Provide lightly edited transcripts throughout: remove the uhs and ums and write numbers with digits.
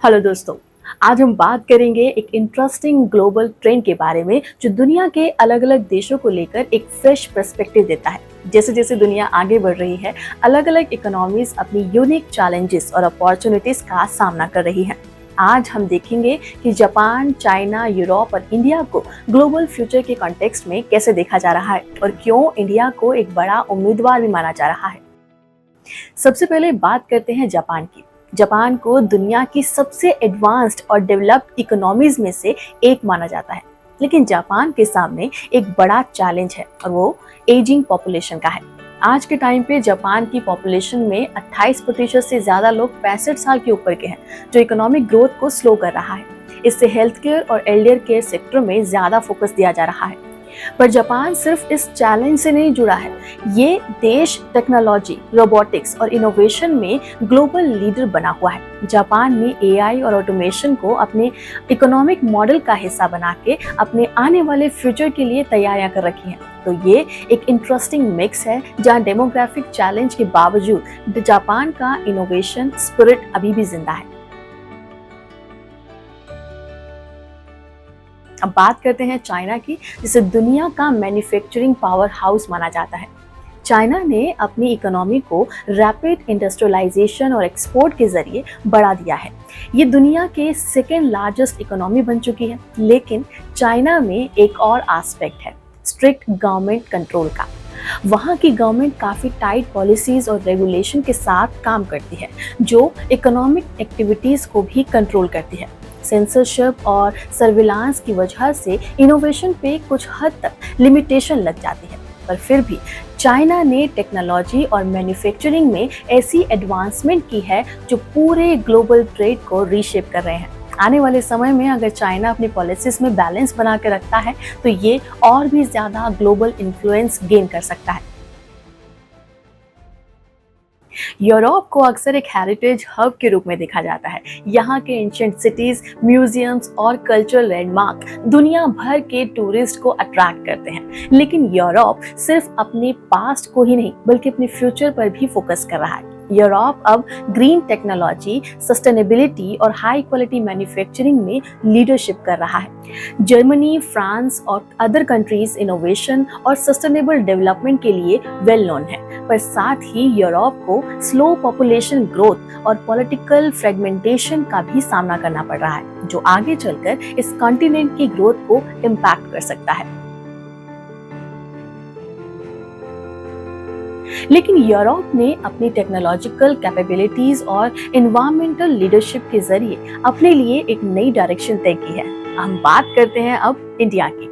Hello दोस्तों। आज हम बात करेंगे एक इंटरेस्टिंग ग्लोबल ट्रेंड के बारे में जो दुनिया के अलग अलग देशों को लेकर एक फ्रेश पर्सपेक्टिव देता है। जैसे जैसे दुनिया आगे बढ़ रही है, अलग अलग इकोनॉमीज अपनी यूनिक चैलेंजेस और अपॉर्चुनिटीज का सामना कर रही हैं। आज हम देखेंगे कि जापान, चाइना, यूरोप और इंडिया को ग्लोबल फ्यूचर के कॉन्टेक्स्ट में कैसे देखा जा रहा है और क्यों इंडिया को एक बड़ा उम्मीदवार भी माना जा रहा है। सबसे पहले बात करते हैं जापान की। जापान को दुनिया की सबसे एडवांस्ड और डेवलप्ड इकोनॉमीज में से एक माना जाता है, लेकिन जापान के सामने एक बड़ा चैलेंज है और वो एजिंग पॉपुलेशन का है। आज के टाइम पे जापान की पॉपुलेशन में 28% से ज्यादा लोग 65 साल के ऊपर के हैं, जो इकोनॉमिक ग्रोथ को स्लो कर रहा है। इससे हेल्थ केयर और एल्डर केयर सेक्टर में ज्यादा फोकस दिया जा रहा है। पर जापान सिर्फ इस चैलेंज से नहीं जुड़ा है, ये देश टेक्नोलॉजी, रोबोटिक्स और इनोवेशन में ग्लोबल लीडर बना हुआ है। जापान ने एआई और ऑटोमेशन को अपने इकोनॉमिक मॉडल का हिस्सा बना के अपने आने वाले फ्यूचर के लिए तैयारियां कर रखी हैं। तो ये एक इंटरेस्टिंग मिक्स है जहां डेमोग्राफिक चैलेंज के बावजूद जापान का इनोवेशन स्पिरिट अभी भी जिंदा है। अब बात करते हैं चाइना की, जिसे दुनिया का मैन्युफैक्चरिंग पावर हाउस माना जाता है। चाइना ने अपनी इकोनॉमी को रैपिड इंडस्ट्रियलाइजेशन और एक्सपोर्ट के जरिए बढ़ा दिया है। ये दुनिया के सेकेंड लार्जेस्ट इकोनॉमी बन चुकी है, लेकिन चाइना में एक और एस्पेक्ट है, स्ट्रिक्ट गवर्नमेंट कंट्रोल का। वहाँ की गवर्नमेंट काफ़ी टाइट पॉलिसीज और रेगुलेशन के साथ काम करती है, जो इकोनॉमिक एक्टिविटीज़ को भी कंट्रोल करती है। सेंसरशिप और सर्विलांस की वजह से इनोवेशन पे कुछ हद तक लिमिटेशन लग जाती है, पर फिर भी चाइना ने टेक्नोलॉजी और मैन्युफैक्चरिंग में ऐसी एडवांसमेंट की है जो पूरे ग्लोबल ट्रेड को रीशेप कर रहे हैं। आने वाले समय में अगर चाइना अपनी पॉलिसीज में बैलेंस बना के रखता है तो ये और भी ज्यादा ग्लोबल इन्फ्लुएंस गेन कर सकता है। यूरोप को अक्सर एक हेरिटेज हब के रूप में देखा जाता है। यहाँ के एंशिएंट सिटीज, म्यूजियम्स और कल्चरल लैंडमार्क दुनिया भर के टूरिस्ट को अट्रैक्ट करते हैं। लेकिन यूरोप सिर्फ अपने पास्ट को ही नहीं बल्कि अपने फ्यूचर पर भी फोकस कर रहा है। यूरोप अब ग्रीन टेक्नोलॉजी, सस्टेनेबिलिटी और हाई क्वालिटी मैन्युफैक्चरिंग में लीडरशिप कर रहा है। जर्मनी, फ्रांस और अदर कंट्रीज इनोवेशन और सस्टेनेबल डेवलपमेंट के लिए वेल नोन है, पर साथ ही यूरोप को स्लो पॉपुलेशन ग्रोथ और पॉलिटिकल फ्रेगमेंटेशन का भी सामना करना पड़ रहा है, जो आगे चलकर इस कॉन्टिनेंट की ग्रोथ को इम्पैक्ट कर सकता है। लेकिन यूरोप ने अपनी टेक्नोलॉजिकल कैपेबिलिटीज और एनवायरमेंटल लीडरशिप के जरिए अपने लिए एक नई डायरेक्शन तय की है। हम बात करते हैं अब इंडिया की,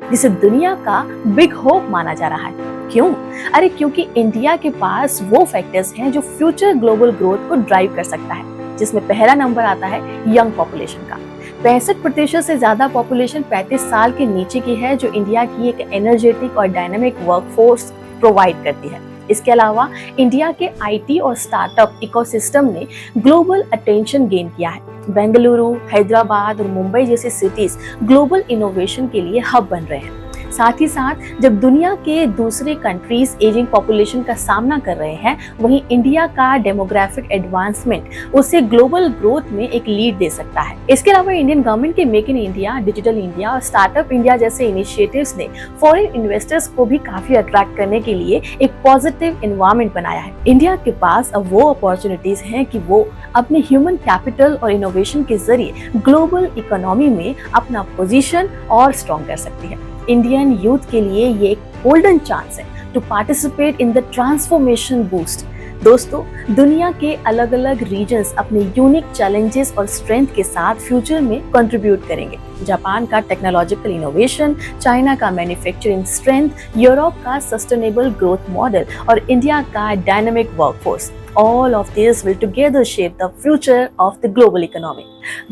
जिसे दुनिया का बिग होप माना जा रहा है। क्यों? अरे क्योंकि इंडिया के पास वो फैक्टर्स हैं जो फ्यूचर ग्लोबल ग्रोथ को ड्राइव कर सकता है, जिसमें पहला नंबर आता है यंग पॉपुलेशन का। 65% से ज्यादा पॉपुलेशन 35 साल के नीचे की है, जो इंडिया की एक एनर्जेटिक और डायनामिक वर्कफोर्स प्रोवाइड करती है। इसके अलावा इंडिया के आईटी और स्टार्टअप इकोसिस्टम ने ग्लोबल अटेंशन गेन किया है। बेंगलुरु, हैदराबाद और मुंबई जैसी सिटीज ग्लोबल इनोवेशन के लिए हब बन रहे हैं। साथ ही साथ जब दुनिया के दूसरे कंट्रीज एजिंग पॉपुलेशन का सामना कर रहे हैं, वहीं इंडिया का डेमोग्राफिक एडवांसमेंट उसे ग्लोबल ग्रोथ में एक लीड दे सकता है। इसके अलावा इंडियन गवर्नमेंट के make in India, digital India और स्टार्टअप इंडिया जैसे इनिशिएटिव्स ने फॉरेन इन्वेस्टर्स को भी काफी अट्रैक्ट करने के लिए एक पॉजिटिव एनवायरनमेंट बनाया है। इंडिया के पास अब वो अपॉर्चुनिटीज हैं कि वो अपने ह्यूमन कैपिटल और इनोवेशन के जरिए ग्लोबल इकोनॉमी में अपना पोजीशन और स्ट्रॉन्ग कर सकती है। इंडियन यूथ के लिए ये एक गोल्डन चांस है to participate in the transformation boost. दोस्तों, दुनिया के अलग अलग रीजन्स अपने यूनिक चैलेंजेस और स्ट्रेंथ के साथ फ्यूचर में कंट्रीब्यूट करेंगे। जापान का टेक्नोलॉजिकल इनोवेशन, चाइना का मैन्युफैक्चरिंग स्ट्रेंथ, यूरोप का सस्टेनेबल ग्रोथ मॉडल और इंडिया का dynamic workforce, all of this will together shape the future of the global economy.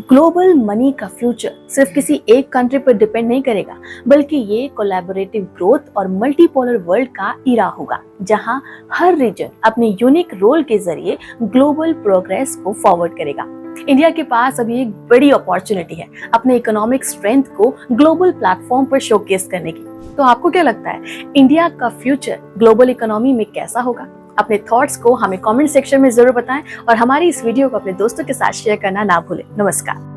Global money का फ्यूचर सिर्फ किसी एक कंट्री पर डिपेंड नहीं करेगा, बल्कि ये कोलैबोरेटिव ग्रोथ और मल्टीपोलर वर्ल्ड का इरा होगा, जहां हर रीजन अपने यूनिक रोल के जरिए ग्लोबल प्रोग्रेस को फॉरवर्ड करेगा। इंडिया के पास अभी एक बड़ी अपॉर्चुनिटी है अपने इकोनॉमिक स्ट्रेंथ को ग्लोबल प्लेटफॉर्म पर शोकेस करने की। तो आपको क्या लगता है, इंडिया का फ्यूचर ग्लोबल इकोनॉमी में कैसा होगा? अपने थॉट्स को हमें कमेंट सेक्शन में जरूर बताएं और हमारी इस वीडियो को अपने दोस्तों के साथ शेयर करना ना भूलें। नमस्कार।